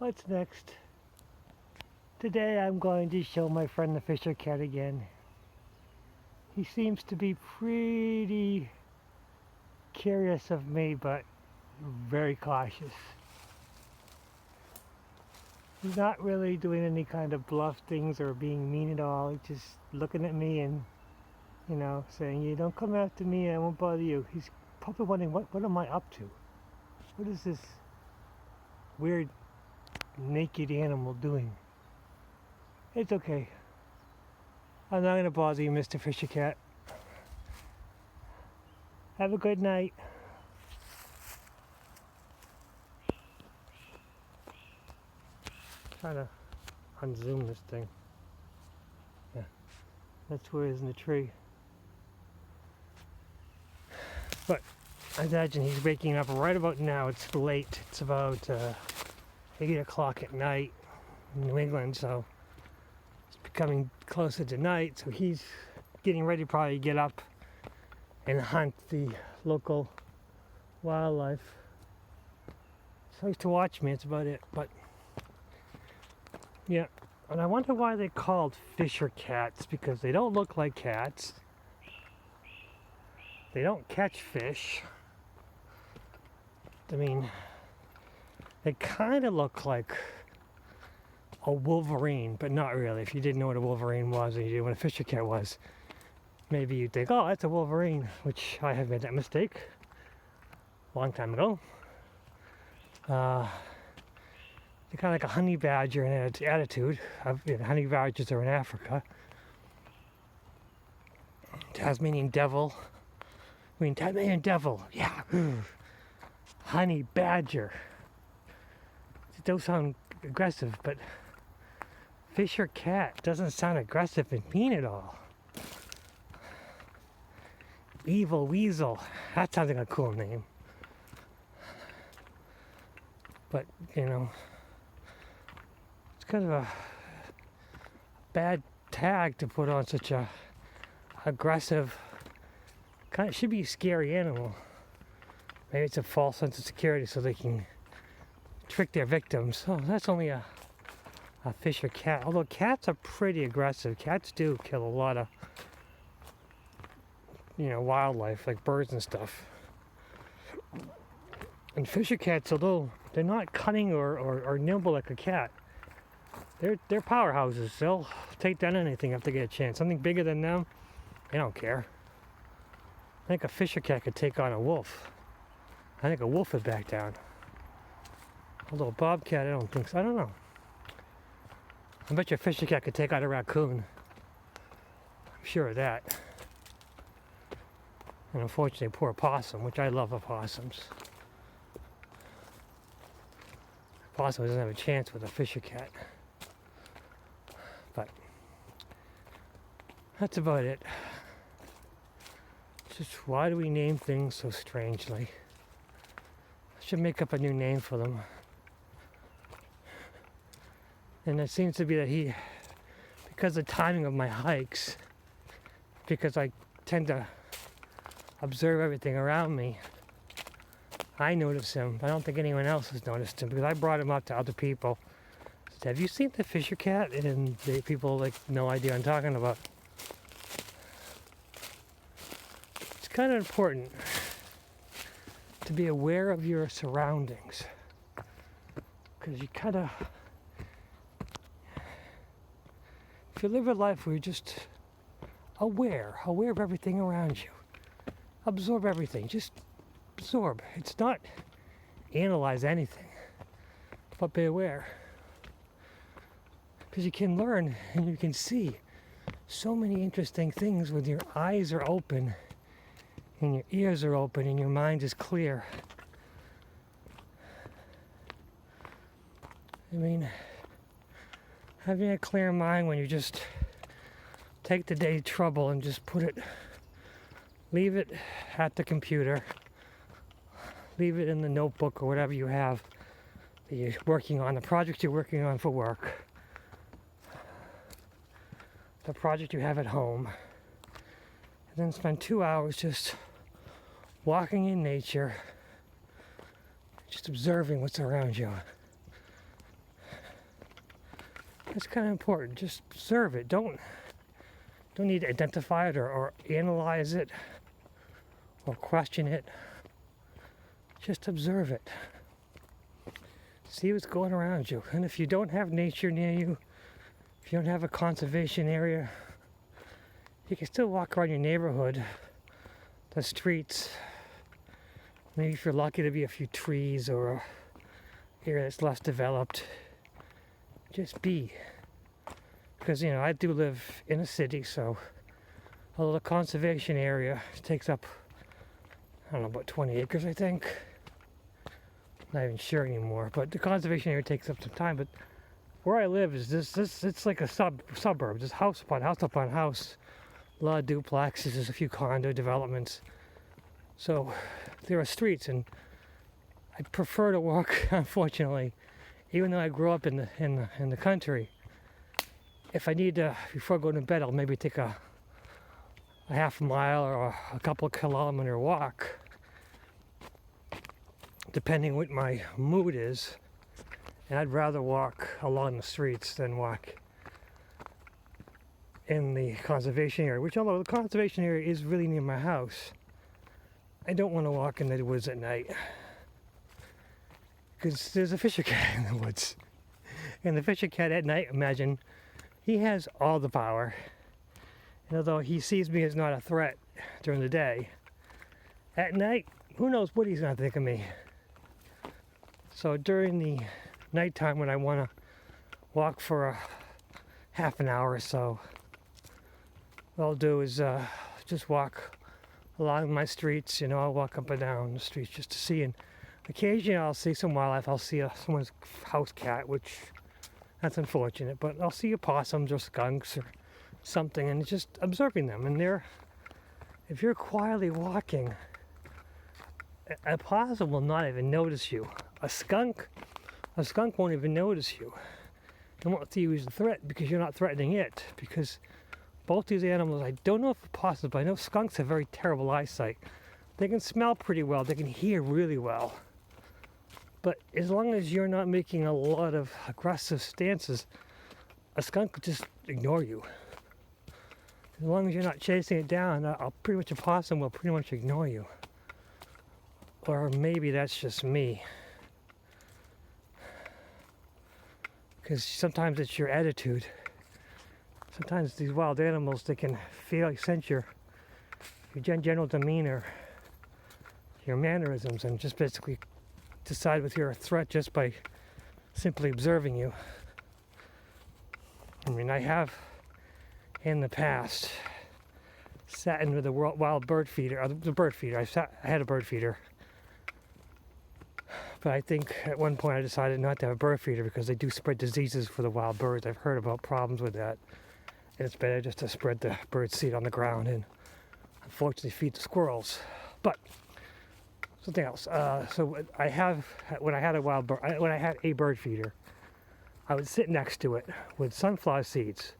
What's next? Today I'm going to show my friend the Fisher cat again. He seems to be pretty curious of me, but very cautious. He's not really doing any kind of bluff things or being mean at all. He's just looking at me and, saying, "You don't come after me, I won't bother you." He's probably wondering, what am I up to? What is this weird naked animal doing? It's okay. I'm not going to bother you, Mr. Fisher Cat. Have a good night. Trying to unzoom this thing. Yeah, that's where he is in the tree. But I imagine he's waking up right about now. It's late. It's about 8 o'clock at night in New England, so it's becoming closer to night. So he's getting ready to probably get up and hunt the local wildlife. So he likes to watch me. That's about it. But yeah, and I wonder why they're called Fisher cats, because they don't look like cats. They don't catch fish. I mean, they kind of look like a wolverine, but not really. If you didn't know what a wolverine was and you didn't know what a Fisher cat was, maybe you'd think, oh, that's a wolverine, which I have made that mistake a long time ago. They're kind of like a honey badger in its attitude. Honey badgers are in Africa. Tasmanian devil. Tasmanian devil, yeah. Honey badger. It does sound aggressive, but Fisher cat doesn't sound aggressive and mean at all. Evil weasel. That sounds like a cool name. But, it's kind of a bad tag to put on such a aggressive, kind of should be a scary animal. Maybe it's a false sense of security so they can trick their victims. Oh, that's only a Fisher cat. Although cats are pretty aggressive. Cats do kill a lot of, wildlife, like birds and stuff. And Fisher cats, although they're not cunning or nimble like a cat, they're powerhouses. They'll take down anything if they get a chance. Something bigger than them, they don't care. I think a Fisher cat could take on a wolf. I think a wolf would back down. Although a bobcat, I don't think so. I don't know. I bet you a Fisher cat could take on a raccoon. I'm sure of that. And unfortunately, poor opossum, which I love opossums. Opossum doesn't have a chance with a Fisher cat. But that's about it. It's just, why do we name things so strangely? I should make up a new name for them. And it seems to be that because of the timing of my hikes, because I tend to observe everything around me, I notice him. I don't think anyone else has noticed him, because I brought him up to other people. I said, "Have you seen the Fisher cat?" And the people no idea what I'm talking about. It's kind of important to be aware of your surroundings, because you kind of, if you live a life where you're just aware of everything around you, absorb everything, just absorb. It's not analyze anything, but be aware, because you can learn and you can see so many interesting things when your eyes are open and your ears are open and your mind is clear. I mean, having a clear mind when you just take the day's trouble and just leave it at the computer, leave it in the notebook or whatever you have that you're working on, the project you're working on for work, the project you have at home, and then spend 2 hours just walking in nature, just observing what's around you. That's kind of important. Just observe it. Don't need to identify it or analyze it or question it. Just observe it. See what's going around you. And if you don't have nature near you, if you don't have a conservation area, you can still walk around your neighborhood, the streets. Maybe if you're lucky to be a few trees or an area that's less developed. Just be. Because, I do live in a city, so although the conservation area takes up, I don't know, about 20 acres, I think. Not even sure anymore, but the conservation area takes up some time. But where I live is this it's like a suburb, just house upon house upon house. A lot of duplexes, there's a few condo developments. So there are streets, and I prefer to walk, unfortunately, even though I grew up in the country. If I need to, before going to bed, I'll maybe take a half mile or a couple of kilometer walk, depending what my mood is. And I'd rather walk along the streets than walk in the conservation area, which, although the conservation area is really near my house, I don't want to walk in the woods at night because there's a fisher cat in the woods. And the fisher cat at night, imagine, he has all the power. And although he sees me as not a threat during the day, at night, who knows what he's going to think of me. So during the nighttime when I want to walk for a half an hour or so, what I'll do is just walk along my streets. I'll walk up and down the streets just to see. And occasionally I'll see some wildlife. I'll see someone's house cat, which that's unfortunate. But I'll see opossums or skunks or something, and just observing them. And if you're quietly walking, a possum will not even notice you. A skunk won't even notice you. It won't see you as a threat because you're not threatening it. Because both these animals, I don't know if opossums, but I know skunks have very terrible eyesight. They can smell pretty well. They can hear really well. But as long as you're not making a lot of aggressive stances, a skunk will just ignore you. As long as you're not chasing it down, a possum will pretty much ignore you. Or maybe that's just me. Because sometimes it's your attitude. Sometimes these wild animals, they can sense your general demeanor, your mannerisms, and just basically decide whether you're a threat just by simply observing you. I mean, I have in the past sat in with a wild bird feeder, I had a bird feeder. But I think at one point I decided not to have a bird feeder because they do spread diseases for the wild birds. I've heard about problems with that. And it's better just to spread the bird seed on the ground and unfortunately feed the squirrels. But something else. So when I had a bird feeder, I would sit next to it with sunflower seeds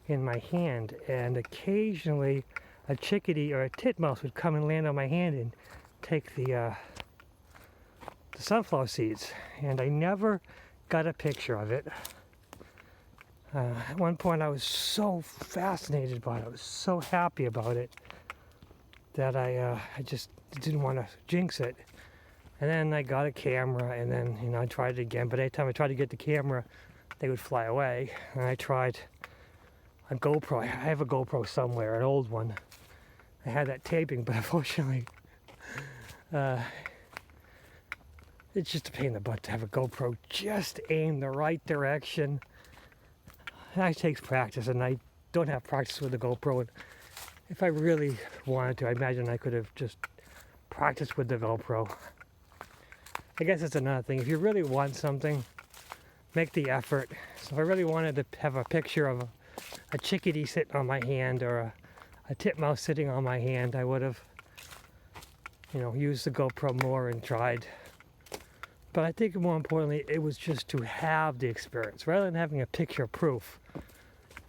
in my hand, and occasionally a chickadee or a titmouse would come and land on my hand and take the sunflower seeds, and I never got a picture of it. At one point I was so fascinated by it, I was so happy about it that I just didn't want to jinx it. And then I got a camera, and then I tried it again, but anytime I tried to get the camera, they would fly away. And I tried a GoPro. I have a GoPro somewhere, an old one. I had that taping, but unfortunately it's just a pain in the butt to have a GoPro just aim the right direction. That takes practice, and I don't have practice with the GoPro. And if I really wanted to, I imagine I could have just practiced with the GoPro. I guess that's another thing. If you really want something, make the effort. So if I really wanted to have a picture of a chickadee sitting on my hand or a titmouse sitting on my hand, I would have, used the GoPro more and tried. But I think more importantly, it was just to have the experience. Rather than having a picture proof,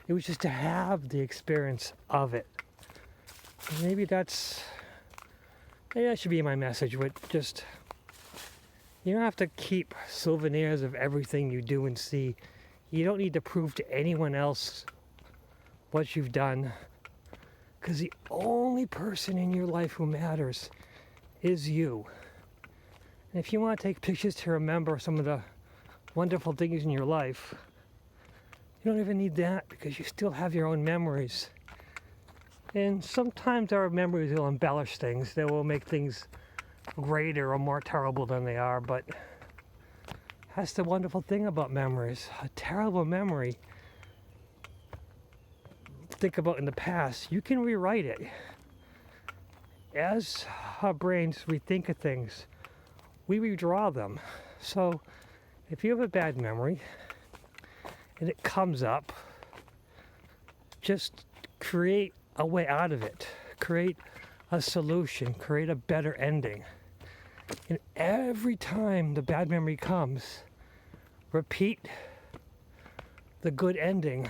it was just to have the experience of it. And maybe that should be my message. With just, you don't have to keep souvenirs of everything you do and see. You don't need to prove to anyone else what you've done, because the only person in your life who matters is you. And if you want to take pictures to remember some of the wonderful things in your life, you don't even need that, because you still have your own memories. And sometimes our memories will embellish things. They will make things greater or more terrible than they are, but that's the wonderful thing about memories. A terrible memory, think about in the past, you can rewrite it. As our brains rethink of things, we redraw them. So if you have a bad memory and it comes up, just create a way out of it. Create a solution. Create a better ending. And every time the bad memory comes, repeat the good ending.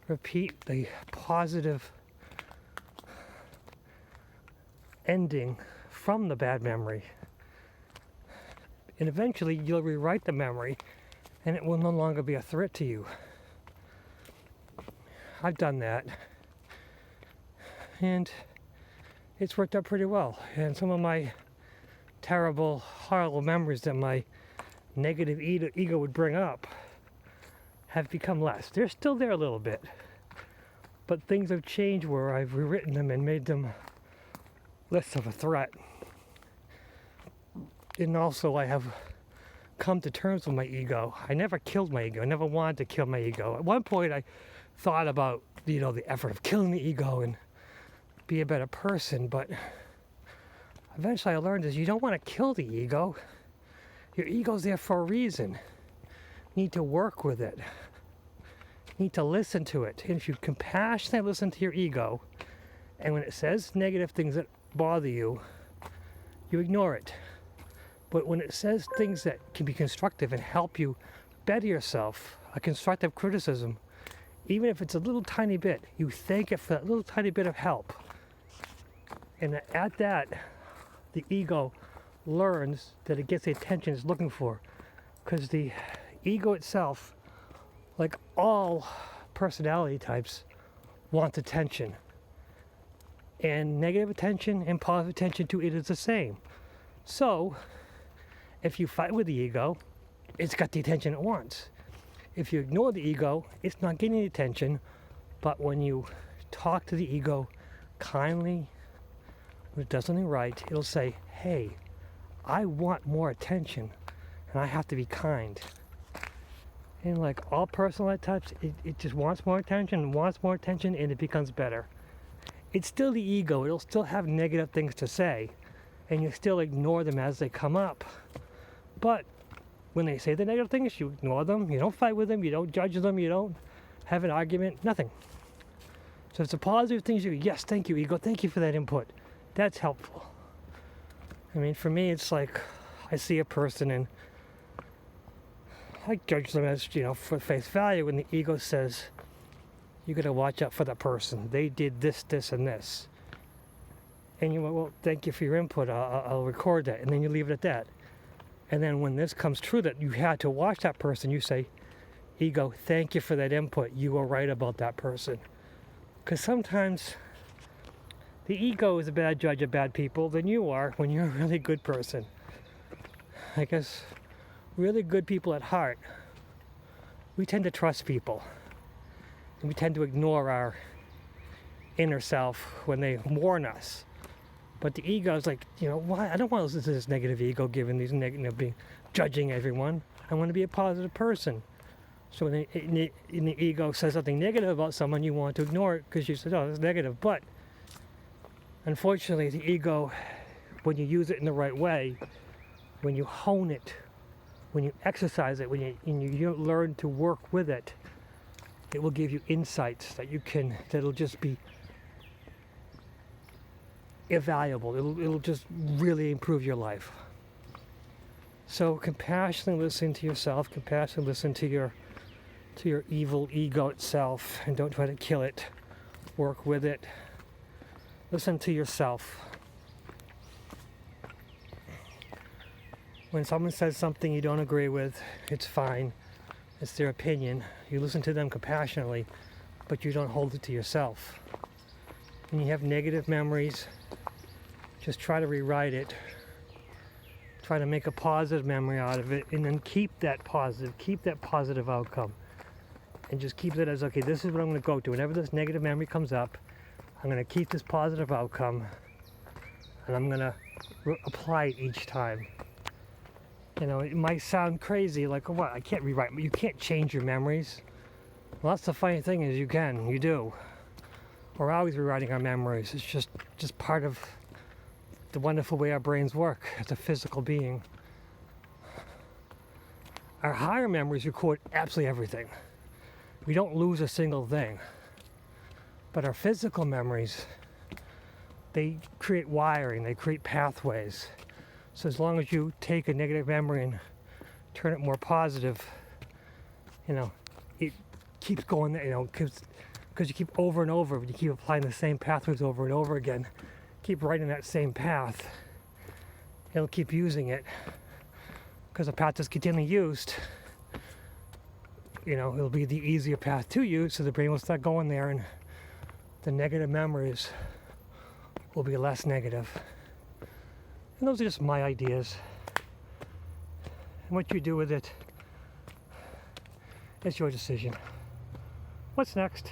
Repeat the positive ending from the bad memory. And eventually you'll rewrite the memory and it will no longer be a threat to you. I've done that. And it's worked out pretty well. And some of my terrible, horrible memories that my negative ego would bring up have become less. They're still there a little bit. But things have changed where I've rewritten them and made them less of a threat. And also I have come to terms with my ego. I never killed my ego. I never wanted to kill my ego. At one point I thought about, the effort of killing the ego and be a better person, but eventually I learned is you don't want to kill the ego. Your ego's there for a reason. You need to work with it. You need to listen to it. And if you compassionately listen to your ego, and when it says negative things that bother you, you ignore it. But when it says things that can be constructive and help you better yourself, a constructive criticism, even if it's a little tiny bit, you thank it for that little tiny bit of help. And at that, the ego learns that it gets the attention it's looking for. Because the ego itself, like all personality types, wants attention. And negative attention and positive attention to it is the same. So, if you fight with the ego, it's got the attention it wants. If you ignore the ego, it's not getting the attention. But when you talk to the ego kindly, when it does something right, it'll say, hey, I want more attention, and I have to be kind. And like all personality types, it just wants more attention, and it becomes better. It's still the ego. It'll still have negative things to say, and you still ignore them as they come up. But when they say the negative things, you ignore them. You don't fight with them. You don't judge them. You don't have an argument. Nothing. So it's the positive things you go, yes, thank you, ego. Thank you for that input. That's helpful. I mean, for me, it's like I see a person and I judge them as, for face value. When the ego says, you got to watch out for that person. They did this, this, and this. And you go, well, thank you for your input. I'll record that. And then you leave it at that. And then when this comes true that you had to watch that person, you say, ego, thank you for that input. You were right about that person. Because sometimes the ego is a bad judge of bad people than you are when you're a really good person. I guess really good people at heart, we tend to trust people. And we tend to ignore our inner self when they warn us. But the ego is like, why? I don't want to listen to this negative ego giving these being judging everyone. I want to be a positive person. So when the ego says something negative about someone, you want to ignore it because you said, oh, it's negative. But unfortunately, the ego, when you use it in the right way, when you hone it, when you exercise it, when you learn to work with it, it will give you insights that'll just be invaluable. It'll just really improve your life. So compassionately listen to yourself, compassionately listen to your evil ego itself, and don't try to kill it. Work with it. Listen to yourself. When someone says something you don't agree with, it's fine. It's their opinion. You listen to them compassionately, but you don't hold it to yourself. When you have negative memories, just try to rewrite it. Try to make a positive memory out of it, and then keep that positive outcome. And just keep it as, okay, this is what I'm going to go to. Whenever this negative memory comes up, I'm going to keep this positive outcome, and I'm going to apply it each time. You know, it might sound crazy, like, oh, what, I can't rewrite, but you can't change your memories. Well, that's the funny thing is you can, you do. We're always rewriting our memories. It's just part of the wonderful way our brains work as a physical being. Our higher memories record absolutely everything. We don't lose a single thing. But our physical memories, they create wiring, they create pathways. So as long as you take a negative memory and turn it more positive, you know, it keeps going, you know, because you keep over and over, you keep applying the same pathways over and over again, keep writing that same path, it'll keep using it. Because the path is continually used, you know, it'll be the easier path to use, so the brain will start going there, and the negative memories will be less negative. And those are just my ideas. And what you do with it, it's your decision. What's next?